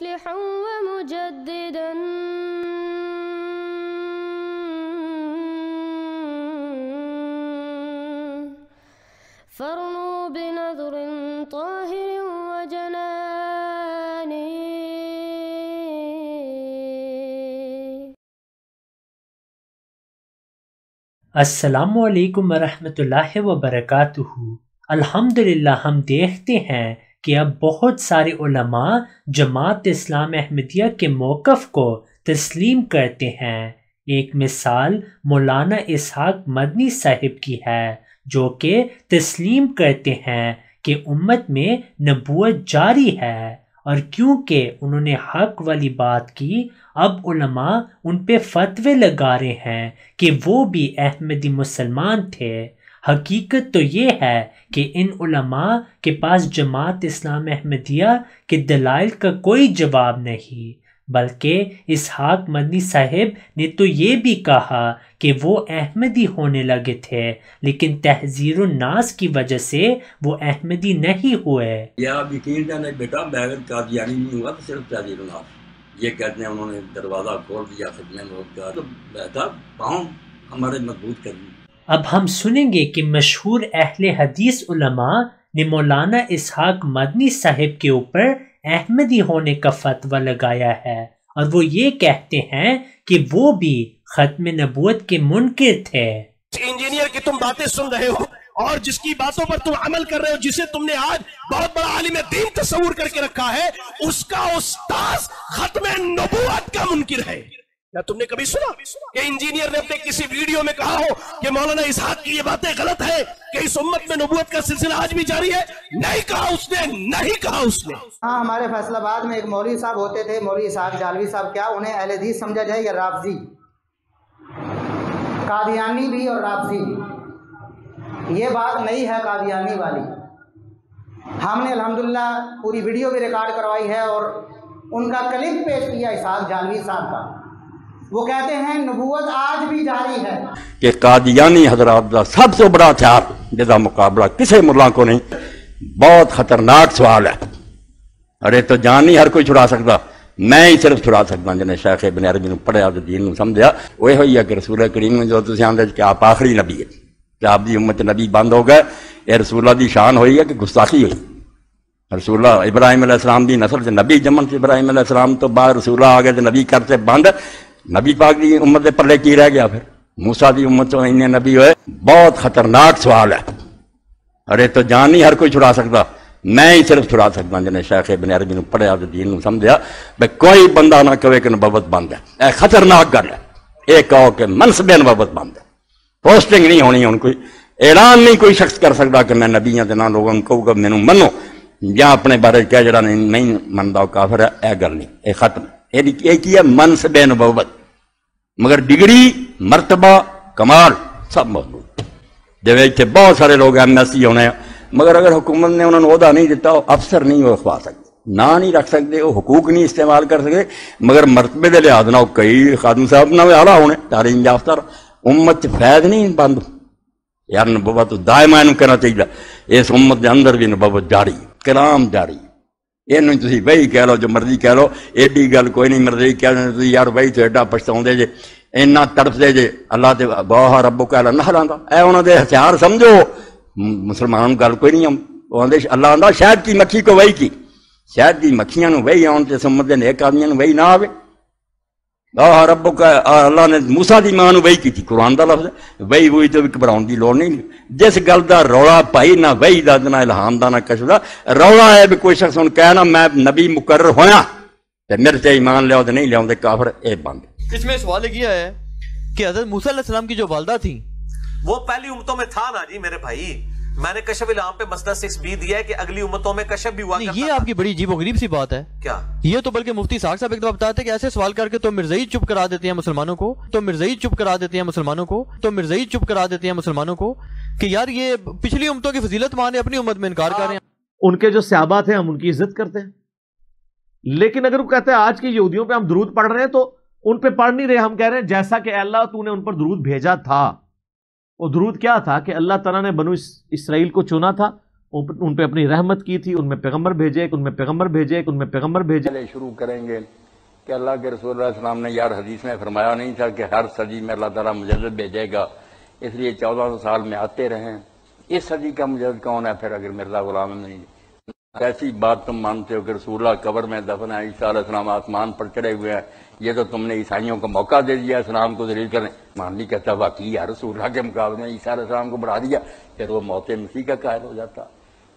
مصلحا ومجددا فارنوا بنظر طاهر وجنان. السلام علیکم ورحمۃ اللہ وبرکاتہ. الحمدللہ ہم دیکھتے ہیں کہ اب بہت سارے علماء جماعت اسلام احمدیہ کے موقف کو تسلیم کرتے ہیں. ایک مثال مولانا اسحاق مدنی صاحب کی ہے جو کہ تسلیم کرتے ہیں کہ امت میں نبوت جاری ہے، اور کیونکہ انہوں نے حق والی بات کی اب علماء ان پہ فتوے لگا رہے ہیں کہ وہ بھی احمدی مسلمان تھے. حقیقت تو یہ ہے کہ ان علماء کے پاس جماعت اسلام احمدیہ کے دلائل کا کوئی جواب نہیں، بلکہ اسحاق مدنی صاحب نے تو یہ بھی کہا کہ وہ احمدی ہونے لگے تھے لیکن تحذیر الناس کی وجہ سے وہ احمدی نہیں ہوئے. یا آپ یقین جانے بیٹا میں اگر قادیانی نہیں ہوا تو صرف تحذیر الناس، یہ کہتے ہیں انہوں نے دروازہ کھول دیا خدمت لوگ کا، تو بہتر پاؤں ہمارے مضبوط کر دی. اب ہم سنیں گے کہ مشہور اہل حدیث علماء نے مولانا اسحاق مدنی صاحب کے اوپر احمدی ہونے کا فتویٰ لگایا ہے، اور وہ یہ کہتے ہیں کہ وہ بھی ختم نبوت کے منکر تھے. انجینئر کی تم باتیں سن رہے ہو اور جس کی باتوں پر تم عمل کر رہے ہو، جسے تم نے آج بہت بڑا عالم دین تصور کر کے رکھا ہے، اس کا استاذ ختم نبوت کا منکر ہے. کیا تم نے کبھی سنا کہ انجینئر نے اپنے کسی ویڈیو میں کہا ہو کہ مولانا اسحاق کی یہ باتیں غلط ہے کہ اس امت میں نبوت کا سلسلہ آج بھی جاری ہے؟ نہیں کہا اس نے، نہیں کہا اس نے. ہاں، ہمارے فیصل آباد میں ایک مولوی صاحب ہوتے تھے، مولوی اسحاق جالوی صاحب. کیا انہیں اہل حدیث سمجھا جائے یا رافضی؟ قادیانی بھی اور رافضی بھی. یہ بات نہیں ہے قادیانی والی. ہم نے الحمدللہ پوری ویڈیو بھی ریکارڈ کروائی ہے اور ان کا کلپ پیش کیا اسحاق جالوی صاحب کا. وہ کہتے ہیں نبوت آج بھی جاری ہے. کہ قادیانی حضرات کا سب سے بڑا ہتھیار جس مقابلہ کسی ملا کو نہیں. بہت خطرناک سوال ہے. ارے تو جان نہیں ہر کوئی چھڑا سکتا، میں ہی صرف چھڑا سکتا جنہیں شیخ ابن عربی نے پڑھیا تو دین نے سمجھا. وہ ہوئی ہے کہ رسول کریم نے جو تسی آندے کہ آپ آخری نبی ہے، کہ آپ دی امت نبی بند ہو گئے. یہ رسول اللہ دی شان ہوئی ہے کہ گستاخی ہوئی. رسول اللہ ابراہیم علیہ السلام دی نسل سے نبی جمن سے ابراہیم علیہ السلام تو بعد رسول اللہ آگے تو نبی کرتے بند. نبی پاک دی امت دے پلے کی رہ گیا؟ پھر موسیٰ دی امت تو انہیں نبی ہوئے. بہت خطرناک سوال ہے. ارے تو جان نہیں ہر کوئی چھڑا سکتا، میں ہی صرف چھڑا سکتا جنہیں شیخ ابن عربی نے پڑھیا تو دین نے سمجھا. بھئی کوئی بندہ نہ کہے کہ نبوت بند ہے. اے خطرناک گل ہے. ایک کہو کہ منصب نبوت بند ہے. پوسٹنگ نہیں ہونی ان کوئی، اعلان نہیں کوئی شخص کر سکتا کہ میں نبی ہوں نہ لوگوں کو کہوں گا مینوں منو، یا اپنے بارے کہہ جڑا نہیں منتا کافر ہے. اے گل نہیں، اے ختم. یہ کی ہے منصب نبوت. مگر ڈگری، مرتبہ، کمال سب موجود. جب اتنے بہت سارے لوگ ایم ایس سی ہونے ہیں، مگر اگر حکومت نے انہوں نے عہدہ نہیں دیتا، افسر نہیں وہ رکھوا سکتے، نہ نہیں رکھ سکتے، وہ حقوق نہیں استعمال کر سکتے. مگر مرتبے کے لحاظ نہ کئی خادم صاحب نہ اعلیٰ ہونے تعلیم یافتہ. امت فیض نہیں بند یار. نبوت دائما انہوں کہنا چاہیے اس امت کے اندر بھی نبوت جاری، کلام جاری. یہ تھی وہی کہہ لو جو مرضی کہہ لو، ایڈی گل کوئی نہیں. مرضی کہہ دیں یار وہی تو ایڈا پچھتاؤں جے، اینا تڑپ دے جے اللہ تے گواہ ربو کہہ نہ ہلانا. اے انہوں دے ہتھیار سمجھو. مسلمانوں گل کوئی نہیں. اللہ آندا شہد کی مکھی کو وہی کی، شہد کی مکھیاں وہی آن تے سمت دے نیک آدمیاں وہی نہ آوے. گواہ ربو کا اللہ نے موسیٰ دی ماں وہی کی تھی. قرآن دا لفظ وہی ہوئی تو گھبراؤن دی لوڑ نہیں. جس گل دا رولا پائی نہ وہی دا نہ الہام دا نہ کشف دا رولا ہے بھی کوئی شخص ہن کہنا میں نبی مقرر ہویا تے میرے تے ایمان لیاؤ تے نہیں لیاؤ تے کافر. اے بند. اس میں سوال کیا ہے کہ حضرت موسیٰ علیہ السلام کی جو والدہ تھیں وہ پہلی امتوں میں تھا نا جی میرے بھائی. میں نے کشف الہام پہ مسئلہ 6b دیا ہے کہ اگلی امتوں میں کشف بھی ہوا کرتا. یہ آپ کی بڑی عجیب و غریب سی بات ہے. کیا یہ تو بلکہ مفتی اسحاق صاحب ایک دفعہ بتاتے ہیں کہ ایسے سوال کر کے تو مرزائی چپ کرا دیتے ہیں مسلمانوں کو، تو مرزائی چپ کرا دیتے ہیں مسلمانوں کو، تو مرزائی چپ کرا دیتے ہیں مسلمانوں کو کہ یار یہ پچھلی امتوں کی فضیلت مانے اپنی امت میں انکار کر رہے ہیں. ان کے جو صحابہ تھے ہم ان کی عزت کرتے ہیں، لیکن اگر وہ کہتے ہیں آج کی یہودیوں پہ ہم درود پڑھ رہے ہیں تو ان پہ پڑھ نہیں رہے. ہم کہہ رہے ہیں جیسا کہ اللہ تو نے ان پر درود بھیجا تھا. وہ درود کیا تھا کہ اللہ تعالیٰ نے بنو اسرائیل کو چنا تھا ان پہ اپنی رحمت کی تھی، ان میں پیغمبر بھیجے، ان میں پیغمبر بھیجے، ان میں پیغمبر بھیجے. پہلے شروع کریں گے کہ اللہ کے رسول اللہ علیہ السلام نے یار حدیث میں فرمایا نہیں تھا کہ ہر صدی میں اللہ تعالیٰ مجدد بھیجے گا، اس لیے 1400 سال میں آتے رہیں. اس صدی کا مجدد کون ہے پھر اگر مرزا غلام احمد نہیں؟ ایسی بات تم مانتے ہو کہ رسول اللہ قبر میں دفن ہے، عیسیٰ علیہ السلام آسمان پر چڑھے ہوئے ہیں، یہ تو تم نے عیسائیوں کو موقع دے دیا اسلام کو ذلیل کرنے. مانلی کہتا واقعی ہے رسول اللہ کے مقابلے میں عیسیٰ علیہ السلام کو بڑھا دیا، پھر وہ موت مسیح کا قائل ہو جاتا.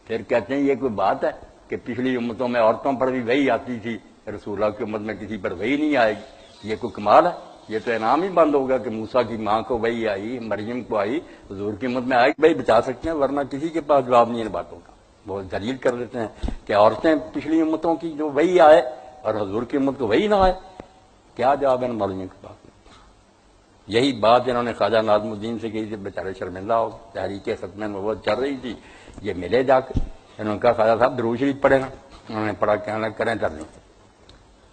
پھر کہتے ہیں یہ کوئی بات ہے کہ پچھلی امتوں میں عورتوں پر بھی وحی آتی تھی، رسول اللہ کی امت میں کسی پر وحی نہیں آئے گی، یہ کوئی کمال ہے؟ یہ تو انعام ہی بند ہوگا کہ موسیٰ کی ماں کو وحی آئی، مریم کو آئی، حضور کی امت میں آئی. بھائی بچا سکتے ہیں، ورنہ کسی کے پاس جواب نہیں ان باتوں کا. وہ دلیل کر دیتے ہیں کہ عورتیں پچھلی امتوں کی جو وحی آئے اور حضور کی امت کو وحی نہ آئے. کیا جواب ہے ان مولویوں کے پاس؟ یہی بات انہوں نے خواجہ ناظم الدین سے کہی تھی، بیچارے شرمندہ ہو. تحریک ختم نبوت چل رہی تھی، یہ ملے جا کے انہوں نے کہا خواجہ صاحب درود شریف پڑھے نا. انہوں نے پڑھا، کہنے لگے کریں ترجمہ.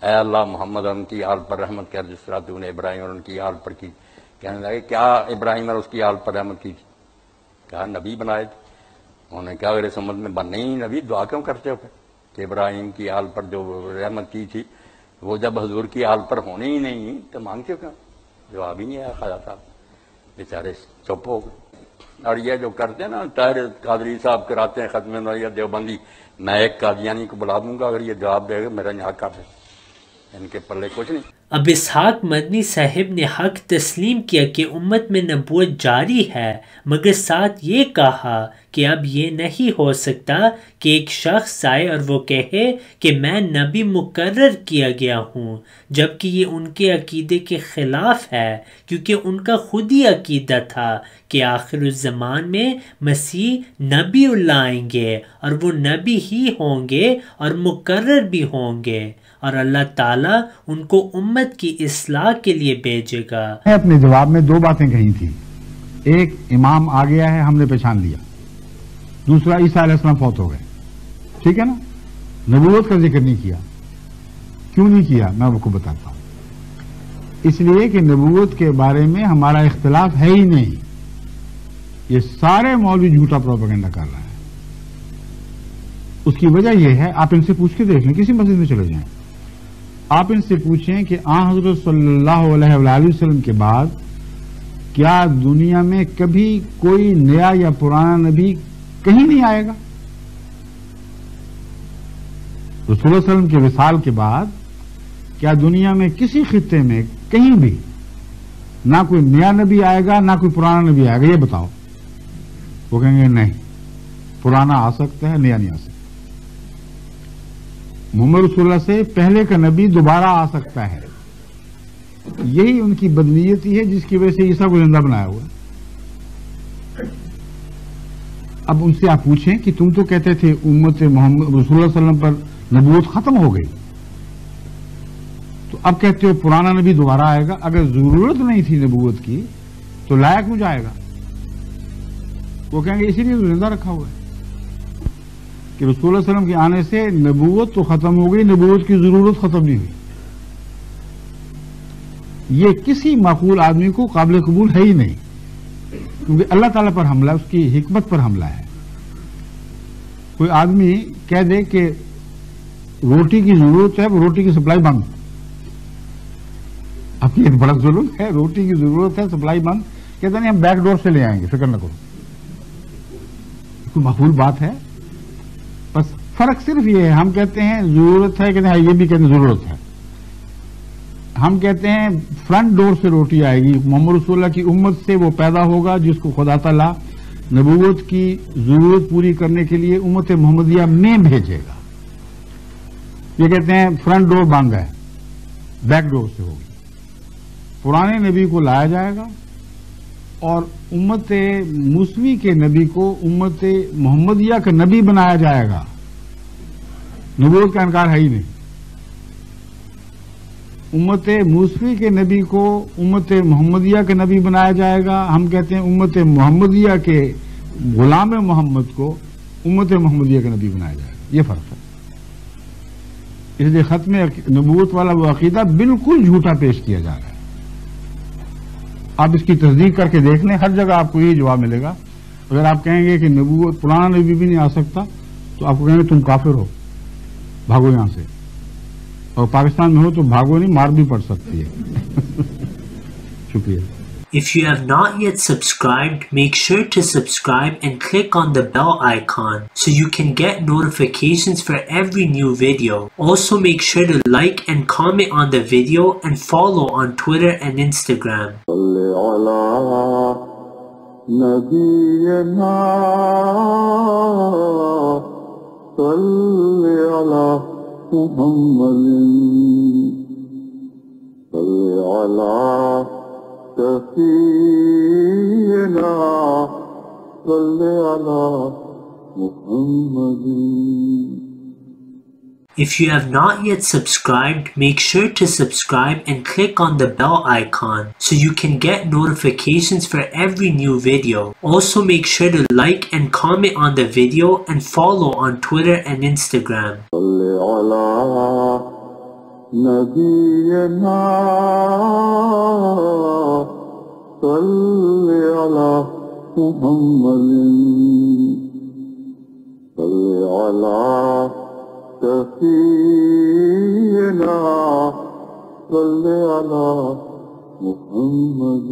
اے اللہ محمد اور ان کی آل پر رحمت کر جس طرح تو نے ابراہیم اور ان کی آل پر کی. کہنے لگے کیا ابراہیم اور اس کی آل پر رحمت کی تھی؟ کہا نبی بنائے تھے. انہوں نے کہا اگر اس امت میں بننے ہی نبی دعا کیوں کرتے ہو پھر کہ ابراہیم کی آل پر جو رحمت کی تھی وہ جب حضور کی آل پر ہونے ہی نہیں تو مانگتے کیوں؟ جواب ہی نہیں آیا. خواجہ صاحب بیچارے چپ ہو گئے. اور یہ جو کرتے ہیں نا طاہر قادری صاحب کراتے ہیں ختم نبوت دیوبندی، میں ایک قادیانی کو بلا دوں گا اگر یہ جواب دے گا میرا یہاں کافی، ان کے پلے کچھ نہیں. اب اسحاق مدنی صاحب نے حق تسلیم کیا کہ امت میں نبوت جاری ہے، مگر ساتھ یہ کہا کہ اب یہ نہیں ہو سکتا کہ ایک شخص آئے اور وہ کہے کہ میں نبی مقرر کیا گیا ہوں، جبکہ یہ ان کے عقیدے کے خلاف ہے، کیونکہ ان کا خود ہی عقیدہ تھا کہ آخر الزمان میں مسیح نبی اللہ آئیں گے اور وہ نبی ہی ہوں گے اور مقرر بھی ہوں گے، اور اللہ تعالیٰ ان کو امت کی اصلاح کے لیے بھیجے گا. میں اپنے جواب میں 2 باتیں کہی تھیں. ایک، امام آ گیا ہے ہم نے پہچان لیا. دوسرا، عیسیٰ علیہ السلام فوت ہو گئے. ٹھیک ہے نا؟ نبوت کا ذکر نہیں کیا. کیوں نہیں کیا میں آپ کو بتاتا ہوں. اس لیے کہ نبوت کے بارے میں ہمارا اختلاف ہے ہی نہیں. یہ سارے مولوی جھوٹا پروپیگنڈا کر رہے ہیں. اس کی وجہ یہ ہے، آپ ان سے پوچھ کے دیکھ لیں، کسی مسجد میں چلے جائیں، آپ ان سے پوچھیں کہ آن حضرت صلی اللہ علیہ وآلہ وسلم کے بعد کیا دنیا میں کبھی کوئی نیا یا پرانا نبی کہیں نہیں آئے گا؟ رسول اللہ صلی اللہ علیہ وسلم کے وصال کے بعد کیا دنیا میں کسی خطے میں کہیں بھی نہ کوئی نیا نبی آئے گا نہ کوئی پرانا نبی آئے گا؟ یہ بتاؤ. وہ کہیں گے نہیں، پرانا آ سکتا ہے، نیا نہیں آ سکتا. محمد رسول اللہ سے پہلے کا نبی دوبارہ آ سکتا ہے. یہی ان کی بدنیتی ہے جس کی وجہ سے عیسیٰ کو زندہ بنایا ہوا ہے. اب ان سے آپ پوچھیں کہ تم تو کہتے تھے امت محمد رسول اللہ صلی اللہ علیہ وسلم پر نبوت ختم ہو گئی، تو اب کہتے ہو پرانا نبی دوبارہ آئے گا. اگر ضرورت نہیں تھی نبوت کی تو لایا کیوں جائے گا؟ وہ کہیں گے اسی لیے زندہ رکھا ہوا ہے کہ رسول اللہ علیہ وسلم کے آنے سے نبوت تو ختم ہو گئی، نبوت کی ضرورت ختم نہیں ہوئی. یہ کسی معقول آدمی کو قابل قبول ہے ہی نہیں، کیونکہ اللہ تعالیٰ پر حملہ، اس کی حکمت پر حملہ ہے. کوئی آدمی کہہ دے کہ روٹی کی ضرورت ہے، وہ روٹی کی سپلائی بند. اب یہ بڑا ظلم ہے. روٹی کی ضرورت ہے، سپلائی بند. کہتے نہیں ہم بیک ڈور سے لے آئیں گے، فکر نہ کرو. کوئی معقول بات ہے؟ بس فرق صرف یہ ہے، ہم کہتے ہیں ضرورت ہے، کہتے ہیں یہ بھی کہتے ہیں ضرورت ہے. ہم کہتے ہیں فرنٹ ڈور سے روٹی آئے گی، محمد رسول اللہ کی امت سے وہ پیدا ہوگا جس کو خدا تعالیٰ نبوت کی ضرورت پوری کرنے کے لیے امت محمدیہ میں بھیجے گا. یہ کہتے ہیں فرنٹ ڈور بند ہے، بیک ڈور سے ہوگی. پرانے نبی کو لایا جائے گا اور امت موسوی کے نبی کو امت محمدیہ کا نبی بنایا جائے گا. نبوت کا انکار ہے ہی نہیں. امت موسوی کے نبی کو امت محمدیہ کا نبی بنایا جائے گا. ہم کہتے ہیں امت محمدیہ کے غلام محمد کو امت محمدیہ کا نبی بنایا جائے گا. یہ فرق ہے. اس لیے ختم نبوت والا وہ عقیدہ بالکل جھوٹا پیش کیا جا رہا ہے. آپ اس کی تصدیق کر کے دیکھ لیں، ہر جگہ آپ کو یہ جواب ملے گا. اگر آپ کہیں گے کہ نبوت پرانا نبی بھی نہیں آ سکتا تو آپ کو کہیں گے تم کافر ہو، بھاگو یہاں سے، اور پاکستان میں ہو تو بھاگو نہیں، مار بھی پڑ سکتی ہے۔ شکریہ۔ If you have not yet subscribed, make sure to subscribe and click on the bell icon so you can get notifications for every new video. Also make sure to like and comment on the video and follow on Twitter and Instagram. سفينا صل على محمد. If you have not yet subscribed, make sure to subscribe and click on the bell icon so you can get notifications for every new video. Also make sure to like and comment on the video and follow on Twitter and Instagram. صل على نبينا صل على محمد. صل على سفينا صل على محمد.